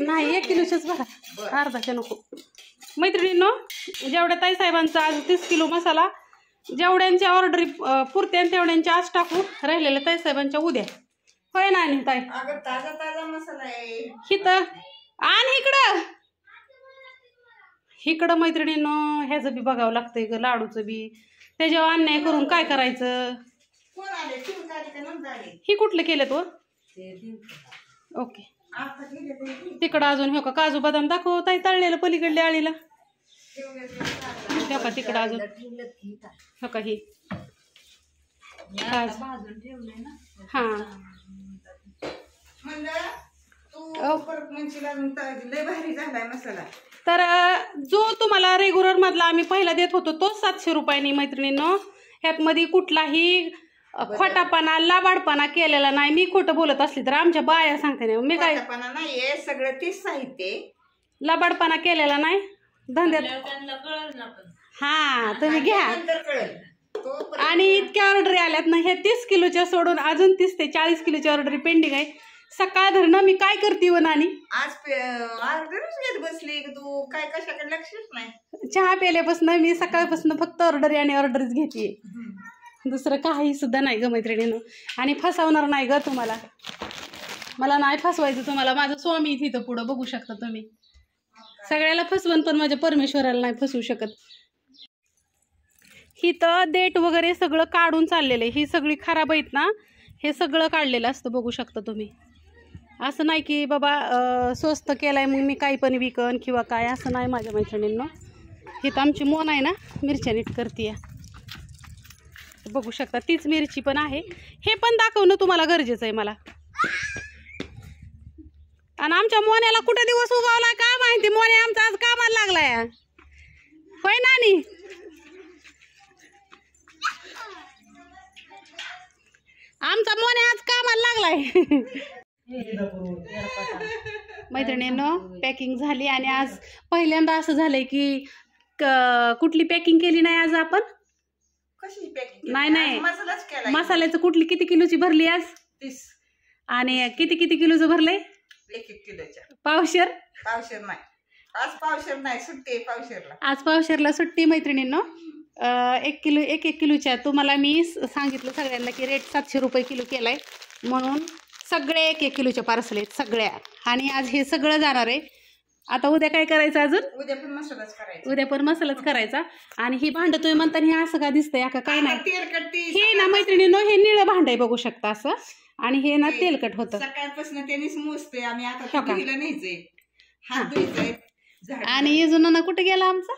नाही 1 किलोच्याच भरा, अर्धाच्या नको. मैत्रिणींनो, जेवढ्या ताईसाहेबांचा आज 30 किलो मसाला, जेवढ्यांच्या ऑर्डरी पुरत्या तेवढ्यांच्या आज टाकू, राहिलेल्या ताईसाहेबांच्या उद्या. होय ना ताई? ताजा ताजा मसाला आहे हिथं आणि इकडं मैत्रिणींनो ह्याचं बी बघावं लागतंय ग, लाडूचं बी. त्याच्यावर अन्याय करून काय करायचं. ही कुठलं केलं तो? ओके. तिकडं अजून हो का काजू बदाम दाखव ताई, तळलेलं पलीकडल्या आळीला. हो का तिकडं अजून हो का ही हा. तर जो तुम्हाला रेग्युलर मधला आम्ही पहिला देत होतो तोच 700 रुपयांनी मैत्रिणींनो. ह्यात मध्ये कुठलाही खोटापणा लाबाडपणा केलेला नाही. मी खोटं बोलत असली तर आमच्या बाया सांगते नाही, मी काय नाहीये, सगळं तेच साहित्य, लाबाडपणा केलेला नाही धंद्यात. हा तुम्ही घ्या. आणि इतक्या ऑर्डरी आल्यात ना, ह्या 30 किलोच्या सोडून अजून 30 ते 40 किलोची ऑर्डरी पेंडिंग आहे. सकाळ धरणं मी काय करते व नानी, आज ऑर्डरच घेत बसली तू, काय कशाकडे लक्षच नाही. चहा प्यायल्यापासून मी सकाळपासून फक्त ऑर्डरी आणि ऑर्डरीच घेते, दुसरं काही सुद्धा नाही ग मैत्रिणीनं. आणि फसवणार नाही ग तुम्हाला, मला नाही फसवायचं तुम्हाला. माझं स्वामी तिथं पुढं बघू शकता तुम्ही. सगळ्याला फसवून पण माझ्या परमेश्वराला नाही फसवू शकत. ही तर देठ वगैरे सगळं काढून चाललेलं आहे. ही सगळी खराब आहेत ना, हे सगळं काढलेलं असतं बघू शकता तुम्ही. असं नाही की बाबा स्वस्त केलाय मग मी काही पण विकन किंवा काय, असं नाही माझ्या मैत्रिणींनो. ही तर आमची मोन आहे ना, मिरच्या नीट करते बघू शकता. तीच मिरची पण आहे. हे पण दाखवणं तुम्हाला गरजेचं आहे मला. आणि आमच्या मोन्याला कुठे दिवस उगवला काय माहिती, मोन्या आमचा आज कामाला लागलाय. होय नानी? आमचा मोन्या आज कामाला लागलाय. मैत्रिणींनो पॅकिंग झाली आणि आज पहिल्यांदा असं झालंय की कुठली पॅकिंग केली नाही आज आपण. नाही मसाल्याचं कुठली किती किलोची भरली आज? 30. आणि किती किलोचं भरलंय? 1 किलोच्या. पावशेर नाही, आज पावशेर नाही, सुट्टी पावशेरला. आज पावशेरला सुट्टी मैत्रिणींनो. 1 किलो 1 किलोच्या तुम्हाला मी सांगितलं सगळ्यांना की रेट 700 रुपये किलो केलाय म्हणून. सगळे 1 किलोच्या पार्सल आहेत सगळ्या. आणि आज हे सगळं जाणार आहे. आता उद्या काय करायचं अजून? उद्या पण मसालाच करायचा. उद्या पण मसालाच करायचा. आणि ही भांड तुम्ही म्हणता हे असं का दिसतंय का? काय नाही, हे ना मैत्रिणींनो हे निळं भांड आहे बघू शकता असं. आणि हे ना तेलकट होतं. सकाळपासून त्यांनीच मोजतोय आम्ही. आता न्यायचंय, हात धुवायचंय. आणि येजून कुठे गेला आमचा?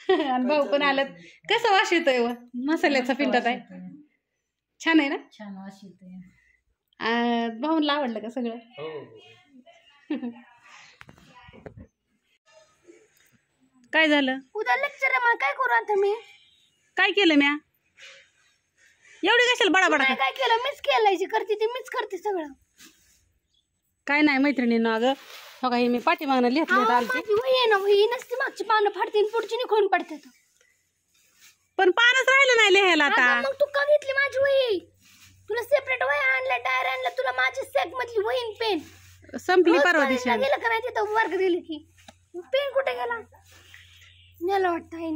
आणि भाऊ पण आलं. कसं वास येतोय व मसाल्याचा पिंटात आहे. छान आहे ना? छान वास येतोय. भाऊला आवडलं का सगळं? काय झालं? उद्या लेक्चर आहे मला, काय करू आता मी? काय केलं म्या? एवढी कशाला बडाबडा? काय केलं? मीच केलं, करते ती मीच करते सगळं. काय नाही मैत्रिणींनो, अगं हो का, मी पाठीमागनं लिहित आलते. वही नसते, मागची पानं फाडतील, पुढची निघून पडतात. पण पानच राहिलं नाही लिहायला आता. मग तू का घेतली माझी वही? तुला सेपरेट वही आणल्या, डायरी आणल्या, तुला माझी सॅक मधली वही पेन संपली परवा दिवशी. गेलं का नाही तिथं वर्ग दिली की पेन कुठे गेला? नेला वाटतं आहे.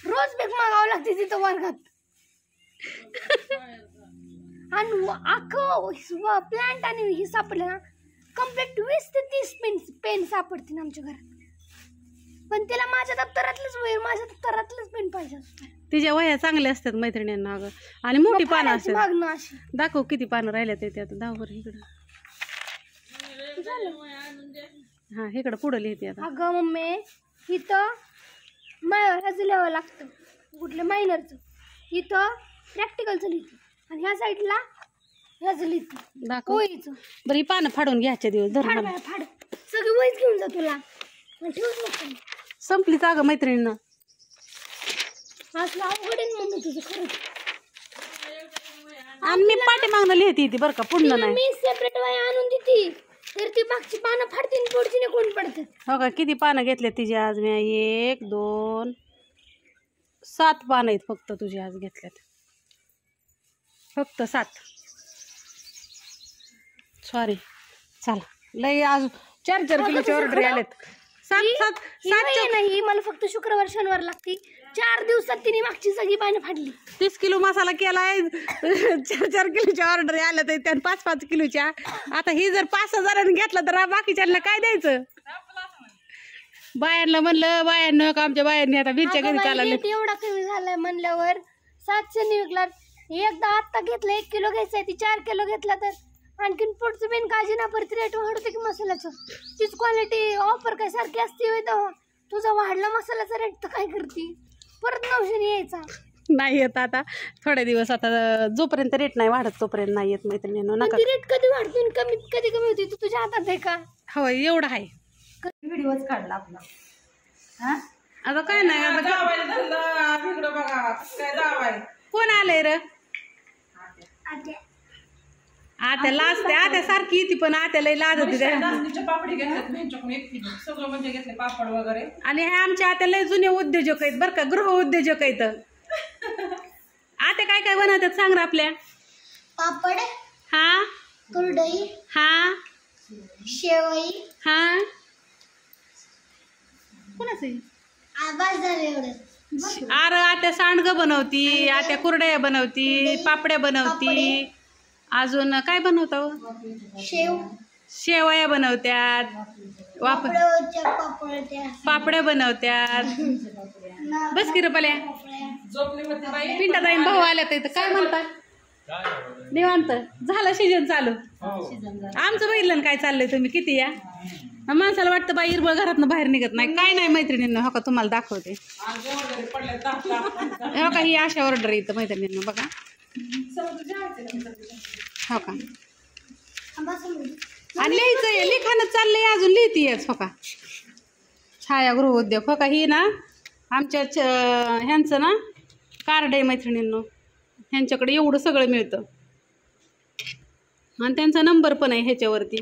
रोज बेग मागावं लागते तिथं वर्गात. आणि अख्खं प्लांट आणि हे सापडलं ना, कम्प्लीट 20 ते 30 पेन सापडतील आमच्या घरात. पण तिला माझ्या दप्तरातलंच वही, माझ्या दप्तरातलंच पेन पाहिजे असतं. तिच्या वह्या चांगल्या असतात मैत्रिणींना अगं. आणि मोठी पानं असतात. दाखव किती पानं राहिल्यात ते आता. दावर इकडं. हा इकडं पुढं लिहिते आता. अगं मम्मी इथं ह्याचं लिहावं लागतं, कुठलं मायनरचं. इथं प्रॅक्टिकलचं लिहिते आणि ह्या साईडला ह्याचं लिहिते, दाखव. वहीचं. बरं ही पानं फाडून घ्यायच्या दिवस धर. फाड सगळी वहीच घेऊन जा तुला. ठेवूच नको. संपलीच अगं मैत्रिणींना. असलं अवघड मम्मी तुझं खरंच. आणि मी पाठीमागनं लिहिते ती बरं का, पुढलं नाही. मी सेपरेट वही आणून देते तर ती मागची पानं फाडतील, पुढची निघून पडतात. हो का, किती पानं घेतले तिचे आज मी? 1 2 7 पानं आहेत फक्त तुझी आज घेतल्यात, फक्त 7. सॉरी. चला लय आज 4 किलोची ऑर्डर आलेत. 7 नाही मला फक्त शुक्रवार शनिवार लागते. 4 दिवसात तिने मागची सगळी पानं फाडली. 30 किलो मसाला केलाय. 4 किलोच्या ऑर्डर आल्या तर त्या 5 किलोच्या. आता ही जर 5 हजारांनी घेतला तर बाकीच्यांना काय द्यायचं. बायांना म्हणलं बायांना का आमच्या बायांनी आता मिरच्या घरी चालले. एवढा कमी झालाय म्हणल्यावर 700 निघला. एकदा आत्ता घेतलं 1 किलो घ्यायचंय ती 4 किलो घेतला तर आणखीन पुढचं बिन काळजी ना परत रेट वाढवते की मसाल्याचं. तीच क्वालिटी ऑफर काय सारखी असते. तुझा वाढला मसाल्याचा रेट तर काय करते परत 900 यायचा नाही येत. आता थोडे दिवस आता जोपर्यंत रेट नाही वाढत तोपर्यंत नाही येत मैत्रिणींनो. नका रेट कधी वाढतो कधी कमी होती तुझ्या हातात आहे का. हो एवढं आहे. व्हिडिओच काढला आपला. आता काय नाही. कोण आलंय र. आता लाज आता सारखी येते पण आता लय लाज होती. पापडी घेतले सगळं म्हणजे घेतले पापड वगैरे. आणि हे आमच्या आता लय जुने उद्योजक आहेत बरं का. गृह उद्योजक आहेत. आता काय काय बनवतात सांग ना आपल्या. पापड हा कुरडई हा शेवई हा कोणाचं आवाज झाले एवढं. अरे आता सांडगं बनवती. आता कुरड्या बनवती. पापड्या बनवती. अजून काय बनवता. शेवया बनवत्यात. पापड्या बनवत्यात. बस की रुपल्या. पिंटाताईन भाऊ आल्या तर काय म्हणता निवांत झालं सीजन चालू. आमचं बघितलं काय चाललंय तुम्ही किती या माणसाला वाटतं बाई इरबळ घरातनं बाहेर निघत नाही. काय नाही मैत्रिणींना हो का तुम्हाला दाखवते. हो का ही अशा ऑर्डर येतं मैत्रिणींना बघा. हो का आणि लिहायचं लिखाणच चाललंय अजून लिहितीयच. हो का छायागृह उद्योग. हो का ही ना आमच्या ह्यांचं ना कार्ड आहे मैत्रिणींनो. ह्यांच्याकडे एवढं सगळं मिळतं आणि त्यांचा नंबर पण आहे ह्याच्यावरती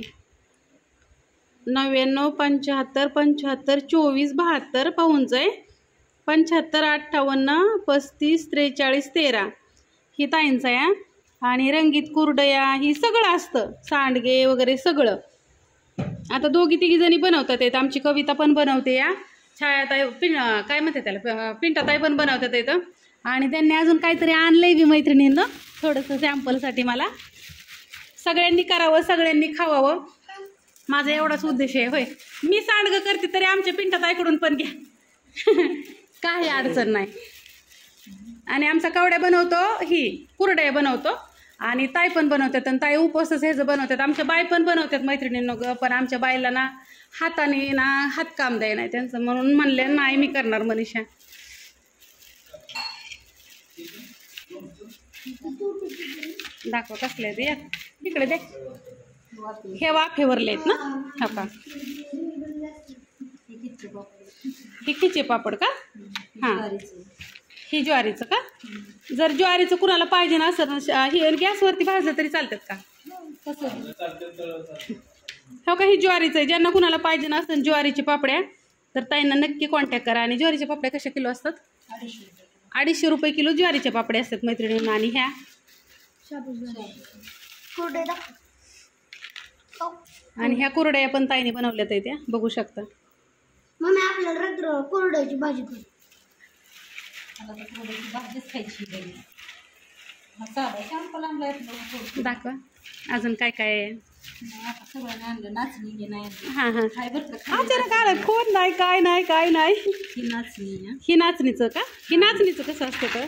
99 75 75 24 72 पाहूनच आहे. 75 58 35 43 13 ही ताईंचं आहे. आणि रंगीत कुरडया ही सगळं असतं. सांडगे वगैरे सगळं. आता 2-3 जणी बनवतात येत. आमची कविता पण बनवते. या छायाताई काय म्हणते त्याला पिंटाताई पण बनवतात येतं. आणि त्यांनी अजून काहीतरी आणलंय बी मैत्रिणींना थोडंसं सॅम्पलसाठी. मला सगळ्यांनी करावं सगळ्यांनी खावावं माझा एवढाच उद्देश आहे. होय मी सांडगं करते तरी आमच्या पिंटाताईकडून पण घ्या. काही अडचण नाही. आणि आमचा कवड्या बनवतो ही कुरड्या बनवतो. आणि ताई पण बनवतात. आणि ताई उपवासच ह्याचं बनवतात. आमच्या बाई पण बनवतात मैत्रिणींनो. पण आमच्या बाईला ना हाताने ना हातकाम द्याय नाही त्यांचं म्हणून म्हणले नाही मी करणार मनीषा. दाखवा कसले ते इकडे दे. हे वाफेवरले आहेत ना. हो का हे खिचे पापड का. हां ही ज्वारीचं का. जर ज्वारीचं कुणाला पाहिजे ना असं हे गॅसवरती भाजलं तरी चालतात का. हो का ही ज्वारीचं आहे. ज्यांना कुणाला पाहिजे ना असं ज्वारीची पापड्या तर ताईंना नक्की कॉन्टॅक्ट करा. आणि ज्वारीच्या पापड्या कशा किलो असतात. 250 रुपये किलो ज्वारीच्या पापड्या असतात मैत्रिणींना. आणि ह्या आणि ह्या कुरड्या पण ताईने बनवल्यात आहे त्या बघू शकता. मग आपल्याला कुरड्याची भाजी करू. दाखवा अजून काय काय आहे. हां हां अचानक आलं कोण नाही काय नाही काय नाही. ही नाचणीचं का. ही नाचणीचं कसं असतं तर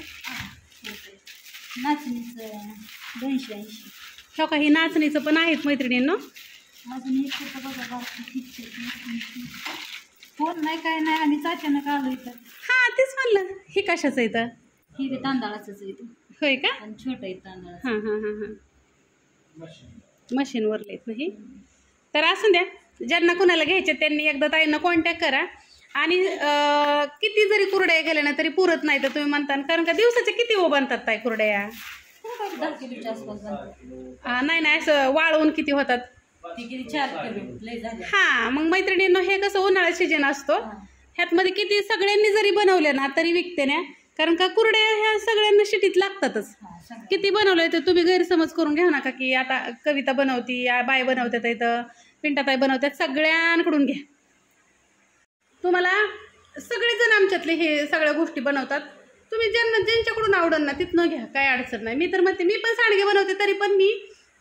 नाचणीचं 280. हो का ही नाचणीचं पण आहेत मैत्रिणींनो. अजून एक फोन नाही काय नाही आणि अचानक आलो इथं. हां तेच म्हणलं ही कशाचं येतं. ही तांदळाचंच येतं. होय का. आणि छोटं आहे तांदळाचं. हां हां हां हां मशीनवरले आहेत ना ही. तर असू द्या ज्यांना कुणाला घ्यायचे त्यांनी एकदा ताईंना कॉन्टॅक्ट करा. आणि किती जरी कुरड्या गेल्या ना तरी पुरत नाही तर तुम्ही म्हणता. कारण का दिवसाचे किती बनतात ताई कुरड्या. 10 किलोच्या आसपास बनतात. नाही नाही असं वाळवून किती होतात. 4 किलो लय झाले. हां मग मैत्रिणींनो हे कसं उन्हाळ्यात सीजन असतो. ह्यातमध्ये किती सगळ्यांनी जरी बनवले ना तरी विकते ना कारण का कुरड्या ह्या सगळ्यांना शिटीत लागतातच. किती बनवलंय तर तुम्ही गैरसमज करून घ्या नका की आता कविता बनवती, बाय बनवतात, इथं पिंटाताई बनवतात, सगळ्यांकडून घ्या. तुम्हाला सगळेजण आमच्यातले हे सगळ्या गोष्टी बनवतात. तुम्ही ज्यांच्याकडून आवडन ना तिथनं घ्या, काय अडचण नाही. मी तर म्हणते, मी पण सांडगे बनवते, तरी पण मी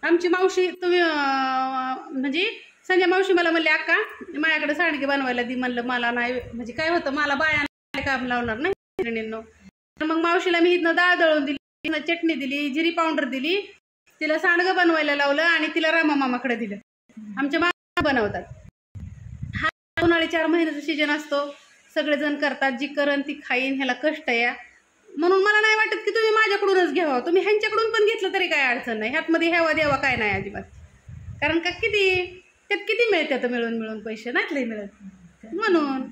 आमची मावशी तुम्ही म्हणजे संजय मावशी मला म्हणले, अक्का माझ्याकडे सांडगे बनवायला दी. म्हणलं मला नाही, म्हणजे काय होतं, मला बाया काम लावणार नाही मैत्रिणींनो. मग मावशीला मी इथनं डाळ दळून दिली, चटणी दिली, जिरी पावडर दिली, तिला सांडगं बनवायला लावलं आणि तिला रामा मामाकडे दिलं. आमच्या मामा बनवतात. हा उन्हाळी 4 महिन्याचा सीजन असतो, सगळेजण करतात, जी करण ती खाईन, ह्याला कष्ट या. म्हणून मला नाही वाटत की तुम्ही माझ्याकडूनच घ्यावा. तुम्ही ह्यांच्याकडून पण घेतलं तरी काय अडचण नाही, ह्यातमध्ये ह्यावा द्यावा काय नाही अजिबात. कारण का त्यात किती मिळतात, मिळून पैसे नाहीत लई मिळत म्हणून.